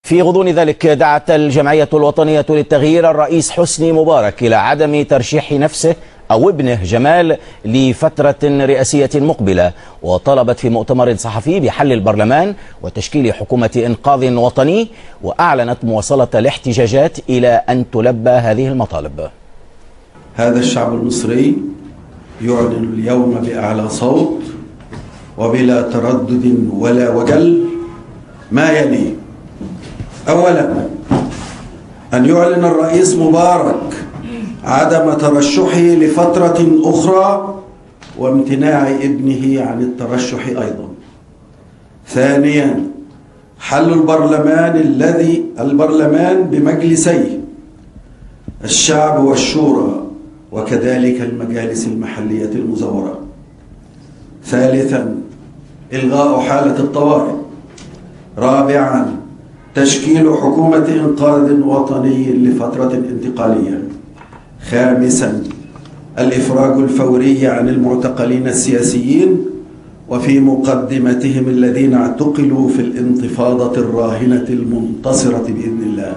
في غضون ذلك دعت الجمعية الوطنية للتغيير الرئيس حسني مبارك إلى عدم ترشيح نفسه أو ابنه جمال لفترة رئاسية مقبلة، وطلبت في مؤتمر صحفي بحل البرلمان وتشكيل حكومة إنقاذ وطني، وأعلنت مواصلة الاحتجاجات إلى أن تلبى هذه المطالب. هذا الشعب المصري يعلن اليوم بأعلى صوت وبلا تردد ولا وجل ما يلي: أولا، أن يعلن الرئيس مبارك عدم ترشحه لفترة أخرى وامتناع ابنه عن الترشح أيضا. ثانيا، حل البرلمان بمجلسي الشعب والشورى وكذلك المجالس المحلية المزورة. ثالثا، إلغاء حالة الطوارئ. رابعا، تشكيل حكومة إنقاذ وطني لفترة انتقالية. خامسا، الإفراج الفوري عن المعتقلين السياسيين وفي مقدمتهم الذين اعتقلوا في الانتفاضة الراهنة المنتصرة بإذن الله.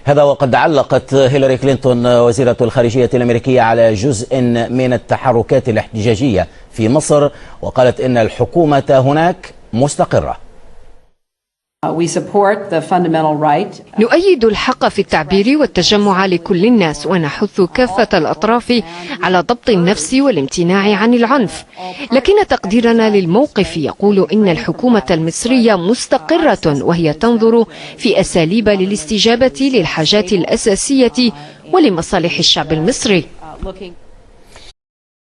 هذا وقد علقت هيلاري كلينتون وزيرة الخارجية الأمريكية على جزء من التحركات الاحتجاجية في مصر، وقالت إن الحكومة هناك مستقرة. نؤيد الحق في التعبير والتجمع لكل الناس، ونحث كافة الأطراف على ضبط النفس والامتناع عن العنف، لكن تقديرنا للموقف يقول إن الحكومة المصرية مستقرة، وهي تنظر في أساليب للاستجابة للحاجات الأساسية ولمصالح الشعب المصري.